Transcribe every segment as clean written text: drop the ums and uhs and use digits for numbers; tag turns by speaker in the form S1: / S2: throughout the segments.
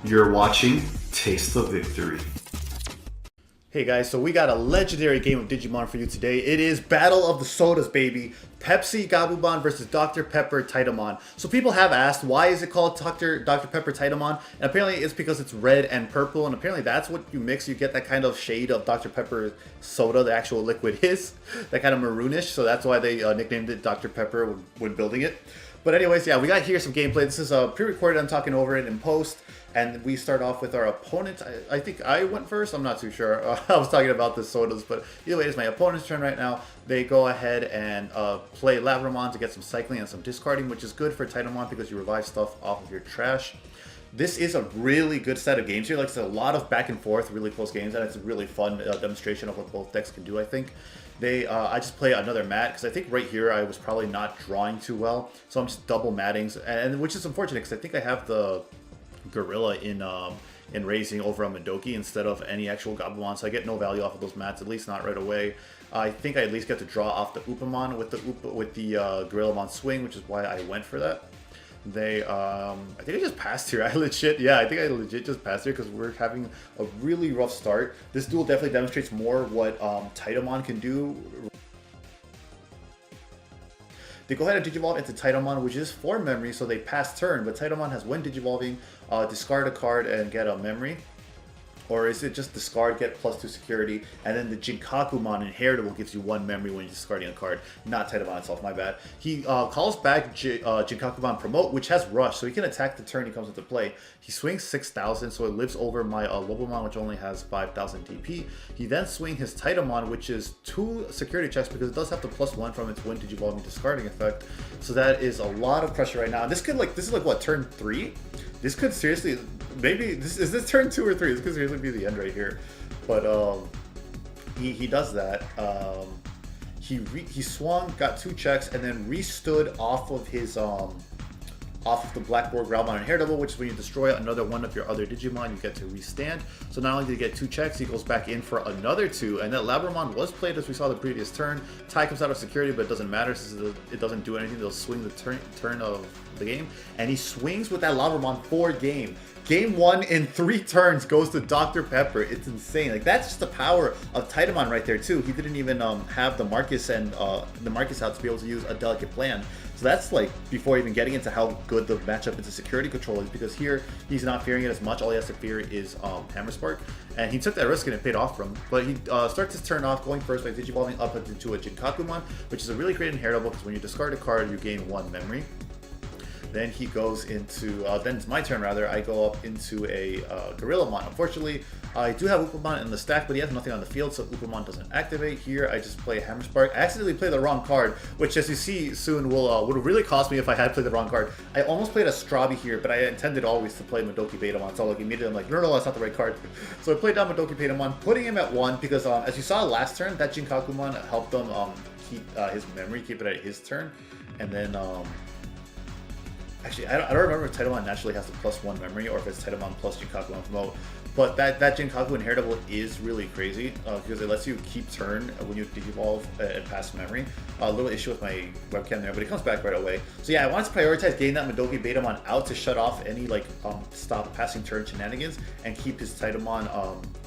S1: You're watching Taste the Victory.
S2: Hey guys, so we got a legendary game of Digimon for you today. It is Battle of the Sodas, baby. Pepsi Gabumon versus Dr. Pepper Titamon. So people have asked, why is it called Dr. Pepper Titamon? And apparently it's because it's red and purple, and apparently that's what you mix. You get that kind of shade of Dr. Pepper soda, the actual liquid is. That kind of maroonish, so that's why they nicknamed it Dr. Pepper when building it. But anyways, yeah, we got here some gameplay. This is pre-recorded. I'm talking over it in post. And we start off with our opponent. I think I went first. I'm not too sure. I was talking about the sodas, but either way, it's my opponent's turn right now. They go ahead and play Labramon to get some cycling and some discarding, which is good for Titamon because you revive stuff off of your trash. This is a really good set of games here. Like, it's a lot of back and forth, really close games, and it's a really fun demonstration of what both decks can do, I think. I just play another mat, because I think right here I was probably not drawing too well. So I'm just double matting, and which is unfortunate, because I think I have the Gorilla in raising over on Madoki instead of any actual Gabumon, so I get no value off of those mats, at least not right away. I think I at least get to draw off the Upamon with the Gorillamon swing, which is why I went for that. I think I just passed here. I think I legit just passed here because we're having a really rough start. This duel definitely demonstrates more what Titamon can do. They go ahead and Digivolve into Titamon, which is 4 memory, so they pass turn, but Titamon has, when Digivolving, discard a card and get a memory. Or is it just discard, get +2 security, and then the Jinkakumon Inheritable gives you 1 memory when you're discarding a card, not Titamon itself, my bad. He calls back Jinkakumon Promote, which has Rush, so he can attack the turn he comes into play. He swings 6,000, so it lives over my Webcam, which only has 5,000 DP. He then swings his Titamon, which is 2 security checks because it does have the +1 from its when Digivolving discarding effect. So that is a lot of pressure right now. This is like what, turn 3? This could seriously, maybe, is this turn 2 or 3? This could seriously be the end right here. But he does that. He swung, got 2 checks, and then restood off of his off of the Blackboard Growlmon Inheritable, which is when you destroy another one of your other Digimon, you get to restand. So not only did he get 2 checks, he goes back in for another 2, and that Labramon was played as we saw the previous turn. Tai comes out of security, but it doesn't matter since it doesn't do anything. They'll swing the turn of the game, and he swings with that Labramon for game. Game 1 in 3 turns goes to Dr. Pepper. It's insane. Like, that's just the power of Titamon right there too. He didn't even have the Marcus and the Marcus out to be able to use a delicate plan. So that's like before even getting into how good the matchup into security control is, because here he's not fearing it as much. All he has to fear is Hammer Spark, and he took that risk and it paid off for him. But he starts his turn off going first by Digivolving up into a Jinkakumon, which is a really great inheritable because when you discard a card, you gain 1 memory. Then he goes into, then it's my turn rather, I go up into a Gorillamon. Unfortunately, I do have Upamon in the stack, but he has nothing on the field, so Upamon doesn't activate. Here, I just play Hammer Spark. I accidentally played the wrong card, which as you see soon would really cost me if I had played the wrong card. I almost played a Strabi here, but I intended always to play Madoki Betamon, so like immediately I'm like, no, that's not the right card. So I played down Madoki Betamon, putting him at 1, because as you saw last turn, that Jinkakumon helped him keep his memory, keep it at his turn, and then actually, I don't remember if Titamon naturally has the +1 memory or if it's Titamon plus Jinkakumon Promote. But that Jinkaku Inheritable is really crazy because it lets you keep turn when you Digivolve and pass memory. A little issue with my webcam there, but it comes back right away. So yeah, I wanted to prioritize getting that Madoki Betamon out to shut off any stop passing turn shenanigans and keep his Titamon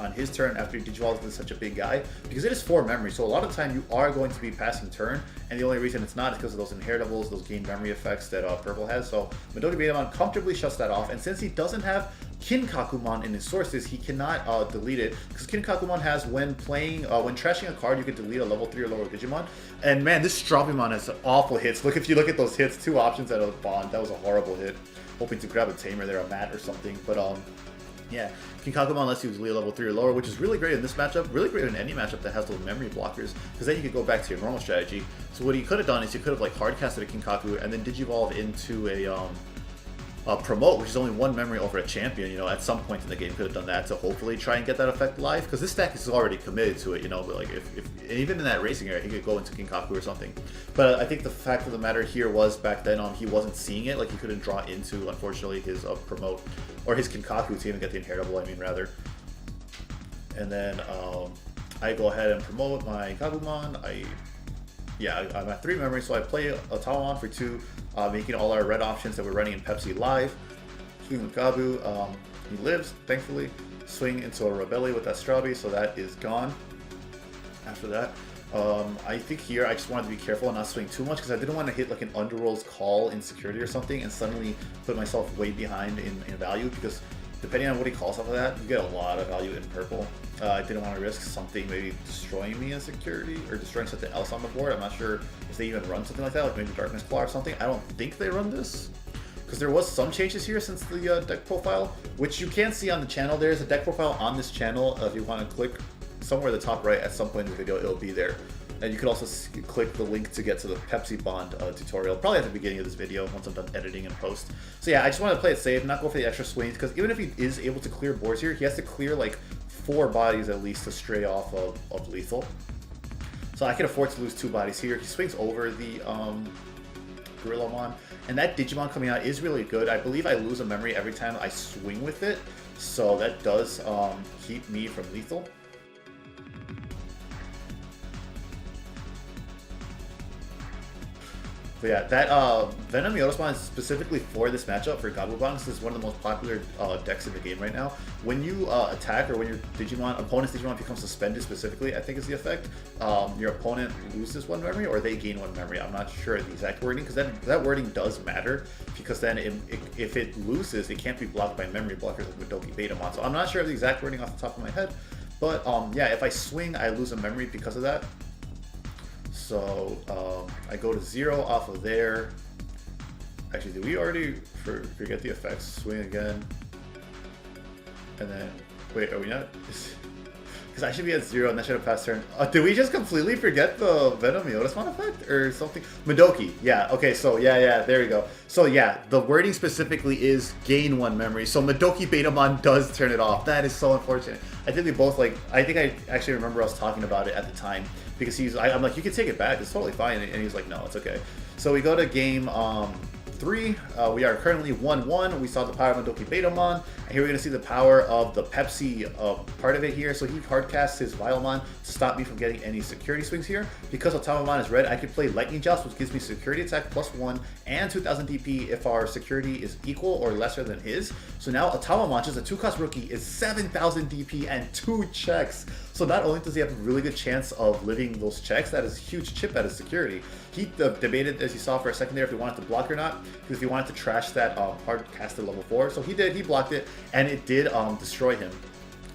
S2: on his turn after he Digivolves into such a big guy, because it is 4 memory. So a lot of the time you are going to be passing turn, and the only reason it's not is because of those inheritables, those gain memory effects that Purple has. So Madoki Betamon comfortably shuts that off, and since he doesn't have Kinkakumon in his sources, he cannot delete it, because Kinkakumon has, when trashing a card, you can delete a level 3 or lower Digimon. And man, this Strawbymon has awful hits. If you look at those hits, 2 options out of the bond. That was a horrible hit. Hoping to grab a tamer there, a mat or something, but yeah, Kinkakumon lets you delete a level 3 or lower, which is really great in this matchup, really great in any matchup that has those memory blockers, because then you could go back to your normal strategy. So what he could have done is you could have hardcasted a Kinkaku and then Digivolve into a Promote, which is only 1 memory over a champion. At some point in the game could have done that to hopefully try and get that effect live, because this deck is already committed to it, but like if even in that racing area he could go into Kinkaku or something. But I think the fact of the matter here was back then he wasn't seeing it, like he couldn't draw into, unfortunately, his Promote or his Kinkaku to even get the inheritable, rather. And then I go ahead and promote my Gabumon. I'm at 3 memory, so I play a Titamon for 2, making all our red options that we're running in Pepsi live. Swing with Gabu. He lives, thankfully. Swing into a Rebelli with that Strawberry, so that is gone. After that, I think here I just wanted to be careful and not swing too much because I didn't want to hit like an Underworld's Call in security or something and suddenly put myself way behind in value, because depending on what he calls off of that, you get a lot of value in purple. I didn't want to risk something maybe destroying me in security or destroying something else on the board. I'm not sure if they even run something like that, like maybe Darkness Claw or something. I don't think they run this, because there was some changes here since the deck profile, which you can see on the channel. There's a deck profile on this channel. If you want to click somewhere at the top right at some point in the video, it'll be there. And you can also click the link to get to the Pepsi Bond tutorial, probably at the beginning of this video once I'm done editing and post. So yeah, I just want to play it safe, not go for the extra swings, because even if he is able to clear boards here, he has to clear like 4 bodies at least to stray off of lethal. So I can afford to lose 2 bodies here. He swings over the Gorillamon, and that Digimon coming out is really good. I believe I lose a memory every time I swing with it, so that does keep me from lethal. But yeah, that Venom Yotasmon is specifically for this matchup for Gabumon. This is one of the most popular decks in the game right now. When you attack, or when your opponent's Digimon becomes suspended specifically, I think is the effect, your opponent loses 1 memory or they gain 1 memory. I'm not sure the exact wording, because that wording does matter, because then if it loses, it can't be blocked by memory blockers like Madoki Betamon. So I'm not sure of the exact wording off the top of my head, but yeah, if I swing, I lose a memory because of that. So I go to 0 off of there. Actually, did we already forget the effects? Swing again. And then, wait, are we not? Because I should be at 0 and that should have passed turn. Did we just completely forget the Venom Yotasmon effect or something? Madoki, yeah, okay, so yeah, there we go. So yeah, the wording specifically is gain 1 memory. So Madoki Betamon does turn it off. That is so unfortunate. I think we both I think I actually remember us talking about it at the time, because I'm like, you can take it back, it's totally fine. And he's like, no, it's okay. So we go to game 3. We are currently 1-1. We saw the power of Madoki Betamon, and here we're going to see the power of the Pepsi part of it here. So he hardcasts his Vilemon to stop me from getting any security swings here. Because Titamon is red, I can play Lightning Joust, which gives me security attack +1 and 2000 DP if our security is equal or lesser than his. So now Titamon, just a 2-cost rookie, is 7000 DP and 2 checks. So not only does he have a really good chance of living those checks, that is a huge chip at his security. He debated, as you saw for a second there, if he wanted to block or not, because if he wanted to trash that hard casted level 4. So he did, he blocked it, and it did destroy him.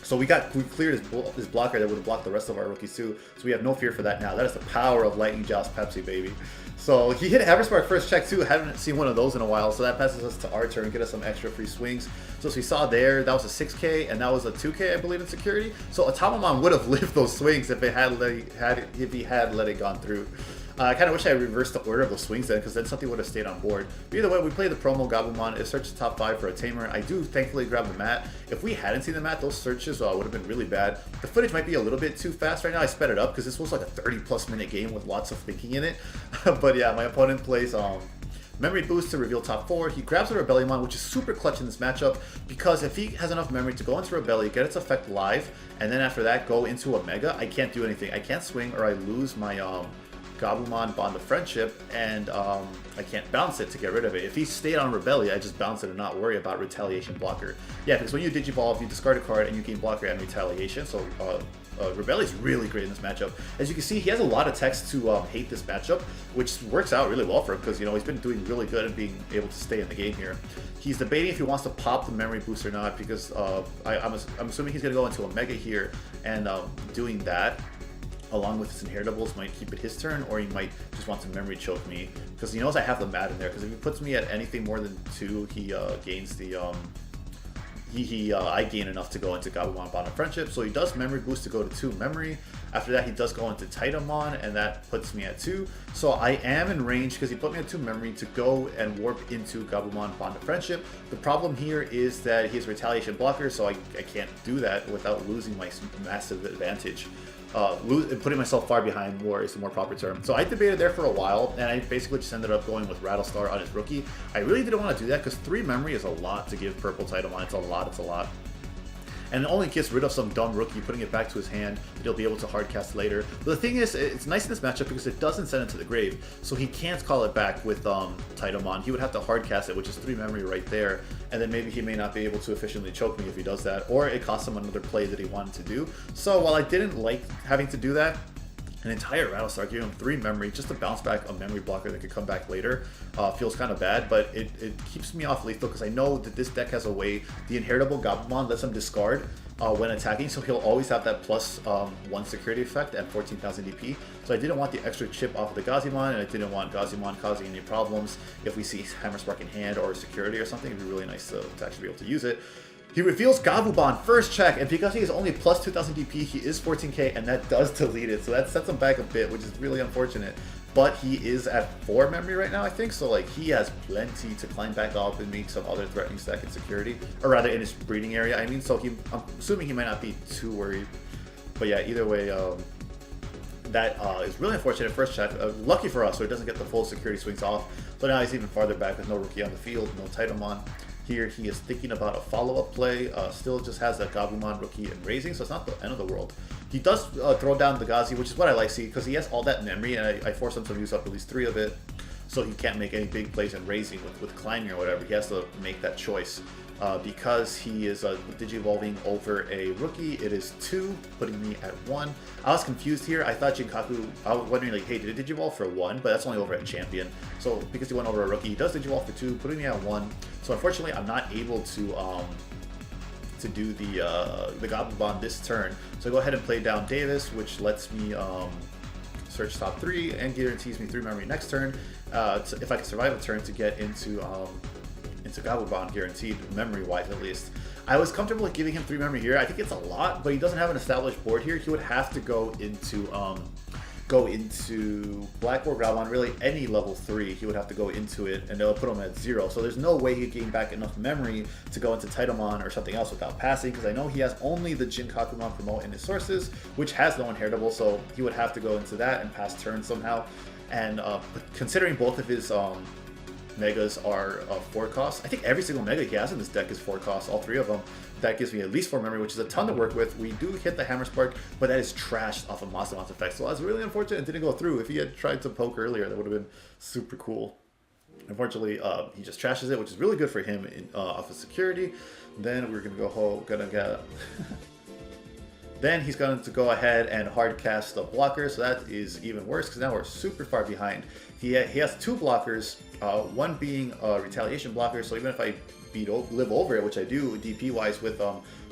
S2: So we cleared his blocker that would have blocked the rest of our rookies too. So we have no fear for that now. That is the power of Lightning Joust Pepsi, baby. So he hit Everspark first check too. Haven't seen one of those in a while. So that passes us to our turn, get us some extra free swings. So as we saw there, that was a 6K and that was a 2K, I believe, in security. So Titamon would have lived those swings if he had let it gone through. I kind of wish I reversed the order of those swings then, because then something would have stayed on board. But either way, we play the promo Gabumon. It searches top 5 for a Tamer. I do thankfully grab the mat. If we hadn't seen the mat, those searches would have been really bad. The footage might be a little bit too fast right now. I sped it up because this was like a 30+ minute game with lots of thinking in it. But yeah, my opponent plays memory boost to reveal top 4. He grabs a Rebellion, which is super clutch in this matchup, because if he has enough memory to go into Rebellion, get its effect live, and then after that go into a Mega, I can't do anything. I can't swing, or I lose my Gabumon Bond of Friendship, and I can't bounce it to get rid of it. If he stayed on Rebellion, I just bounce it and not worry about Retaliation blocker. Yeah, because when you Digivolve, you discard a card and you gain blocker and Retaliation, so Rebellion is really great in this matchup. As you can see, he has a lot of text to hate this matchup, which works out really well for him, because he's been doing really good and being able to stay in the game here. He's debating if he wants to pop the memory boost or not, because I'm assuming he's going to go into a Mega here, and doing that along with his inheritables might keep it his turn, or he might just want to memory choke me, because he knows I have the mat in there, because if he puts me at anything more than 2, he gains the I gain enough to go into Gabumon Bond of Friendship, so he does memory boost to go to 2 memory. After that, he does go into Titamon, and that puts me at 2. So I am in range, because he put me at 2 memory, to go and warp into Gabumon Bond of Friendship. The problem here is that he has Retaliation blocker, so I can't do that without losing my massive advantage. Putting myself far behind more is the more proper term. So I debated there for a while, and I basically just ended up going with Rattlestar on his rookie. I really didn't want to do that, because 3 memory is a lot to give purple Titamon. It's a lot. and it only gets rid of some dumb rookie, putting it back to his hand that he'll be able to hard cast later. But the thing is, it's nice in this matchup because it doesn't send it to the grave, so he can't call it back with Titamon. He would have to hard cast it, which is 3 memory right there, and then maybe he may not be able to efficiently choke me if he does that, or it costs him another play that he wanted to do. So while I didn't like having to do that, an entire Rattlestar giving him 3 memory just to bounce back a memory blocker that could come back later feels kind of bad, but it keeps me off lethal because I know that this deck has a way. The inheritable Gabumon lets him discard when attacking, so he'll always have that plus 1 security effect at 14,000 DP. So I didn't want the extra chip off of the Gazimon, and I didn't want Gazimon causing any problems. If we see Hammer Spark in hand or security or something, it'd be really nice to actually be able to use it. He reveals Gabumon first check, and because he is only plus 2,000 DP, he is 14k, and that does delete it, so that sets him back a bit, which is really unfortunate. But he is at 4 memory right now, I think, so like he has plenty to climb back up and make some other threatening stack in security, or rather in his breeding area. I mean, so I'm assuming he might not be too worried. But yeah, either way, that is really unfortunate first check. Lucky for us, so he doesn't get the full security swings off. So now he's even farther back with no rookie on the field, no Titamon. Here he is thinking about a follow-up play, still just has that Gabumon rookie and raising, so it's not the end of the world. He does throw down the Gazi, which is what I like to see, because he has all that memory, and I force him to use up at least 3 of it, so he can't make any big plays in raising with climbing or whatever. He has to make that choice. Because he is Digi-evolving over a rookie, it is 2, putting me at 1. I was confused here. I thought Jinkaku, I was wondering like, hey, did it Digi-evolve for 1? But that's only over at Champion. So because he went over a rookie, he does Digi-evolve for 2, putting me at 1. So unfortunately, I'm not able to do the Gabumon this turn. So I go ahead and play down Davis, which lets me search top 3 and guarantees me 3 memory next turn. If I can survive a turn to get into Gabumon, guaranteed, memory-wise at least. I was comfortable with giving him 3 memory here. I think it's a lot, but he doesn't have an established board here. He would have to go into Black or Gabumon, really any level 3. He would have to go into it, and they'll put him at 0. So there's no way he'd gain back enough memory to go into Titamon or something else without passing, because I know he has only the Jinkakumon promote in his sources, which has no inheritable, so he would have to go into that and pass turn somehow. And considering both of his Megas are 4 costs. I think every single Mega he has in this deck is 4 costs, all 3 of them. That gives me at least 4 memory, which is a ton to work with. We do hit the Hammer Spark, but that is trashed off of Masamon's effect. So I was really unfortunate it didn't go through. If he had tried to poke earlier, that would have been super cool. Unfortunately, he just trashes it, which is really good for him off of security. Then we're going to go Then he's going to go ahead and hard cast the blocker, so that is even worse because now we're super far behind. He has 2 blockers, one being a retaliation blocker, so even if I live over it, which I do DP wise with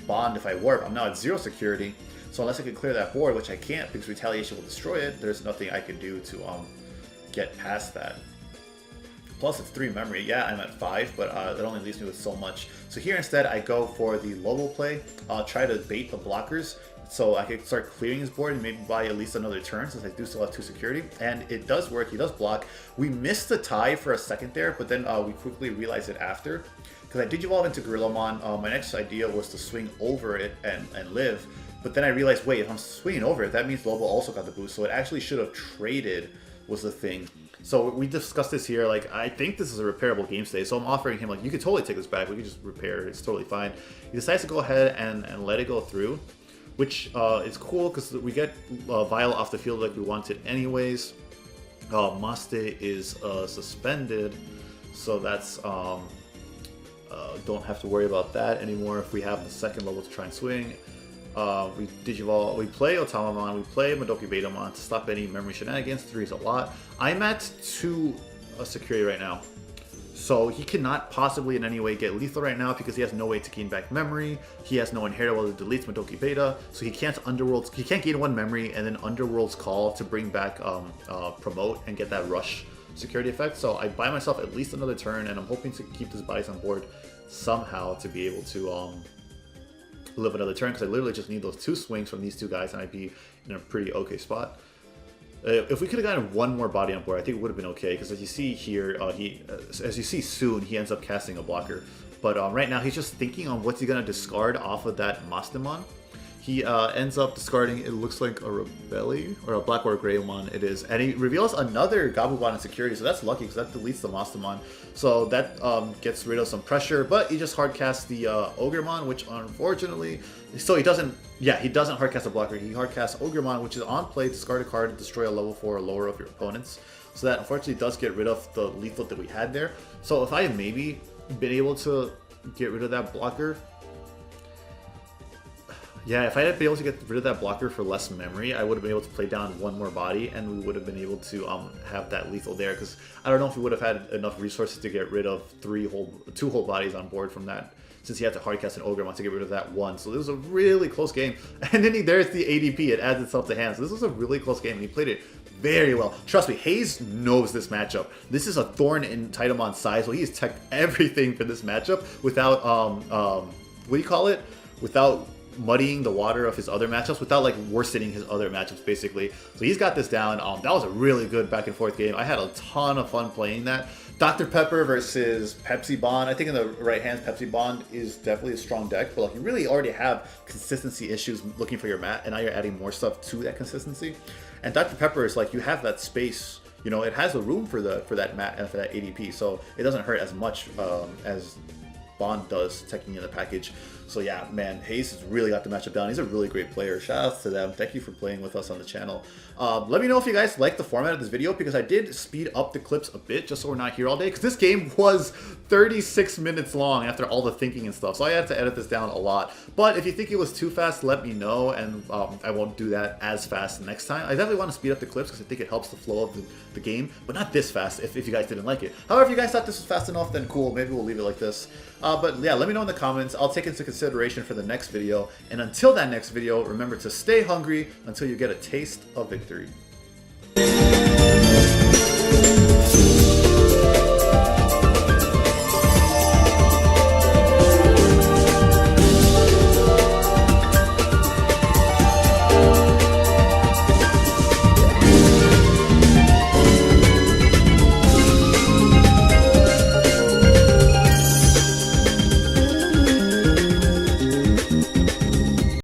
S2: Bond, if I warp, I'm now at 0 security. So unless I can clear that board, which I can't because retaliation will destroy it, there's nothing I can do to get past that. Plus it's 3 memory. Yeah, I'm at 5, but that only leaves me with so much. So here instead I go for the Lobo play. I'll try to bait the blockers so I can start clearing his board and maybe buy at least another turn since I do still have 2 security. And it does work, he does block. We missed the tie for a second there, but then we quickly realized it after. Because I Digivolve into Gorillamon, my next idea was to swing over it and live. But then I realized, wait, if I'm swinging over it, that means Lobo also got the boost. So it actually should have traded was the thing. So we discussed this here, like, I think this is a repairable game state, so I'm offering him, like, you could totally take this back, we could just repair, it's totally fine. He decides to go ahead and let it go through, which is cool, because we get Vile off the field like we wanted anyways. Maste is suspended, so that's, don't have to worry about that anymore if we have the second level to try and swing. We Digivolve, we play Otamamon, we play Madoki Betamon to stop any memory shenanigans. 3 is a lot. I'm at 2 security right now. So he cannot possibly in any way get lethal right now because he has no way to gain back memory. He has no inheritable that deletes Madoki Beta. So he can't he can't gain 1 memory and then Underworld's Call to bring back Promote and get that rush security effect. So I buy myself at least another turn, and I'm hoping to keep this buys on board somehow to be able to live another turn, because I literally just need those 2 swings from these 2 guys and I'd be in a pretty okay spot. If we could have gotten 1 more body on board, I think it would have been okay, because as you see here, as you see soon, he ends up casting a blocker. But right now he's just thinking on what's he going to discard off of that Mastemon. he ends up discarding, it looks like a Rebelli, or a black or a gray one it is, and he reveals another Gabumon in security, so that's lucky because that deletes the Monstermon. So that gets rid of some pressure, but he just hardcasts the Ogremon, which unfortunately, so he doesn't hardcast a blocker, he hardcasts Ogremon, which is on play, discard a card, destroy a level 4 or lower of your opponents. So that unfortunately does get rid of the lethal that we had there. So if I had maybe been able to get rid of that blocker, yeah, if I had been able to get rid of that blocker for less memory, I would have been able to play down one more body, and we would have been able to have that lethal there. Because I don't know if we would have had enough resources to get rid of two whole bodies on board from that, since he had to hardcast an Ogremon to get rid of that one. So this was a really close game. And then there's the ADP, it adds itself to hand. So this was a really close game, and he played it very well. Trust me, Hayes knows this matchup. This is a thorn in Titamon's side, so he has teched everything for this matchup without, what do you call it? Without muddying the water of his other matchups, without like worsening his other matchups basically. So he's got this down. That was a really good back and forth game. I had a ton of fun playing that. Dr. Pepper versus Pepsi Bond. I think in the right hands, Pepsi Bond is definitely a strong deck, but like you really already have consistency issues looking for your mat, and now you're adding more stuff to that consistency. And Dr. Pepper is like, you have that space, you know, it has the room for that mat and for that ADP, so it doesn't hurt as much as Bond does teching in the package. So yeah, man, Hayes has really got the matchup down. He's a really great player. Shout out to them. Thank you for playing with us on the channel. Let me know if you guys like the format of this video, because I did speed up the clips a bit just so we're not here all day, because this game was 36 minutes long after all the thinking and stuff. So I had to edit this down a lot. But if you think it was too fast, let me know, and I won't do that as fast next time. I definitely want to speed up the clips because I think it helps the flow of the game, but not this fast if you guys didn't like it. However, if you guys thought this was fast enough, then cool. Maybe we'll leave it like this. But yeah, let me know in the comments. I'll take into consideration for the next video. And until that next video, remember to stay hungry until you get a taste of victory.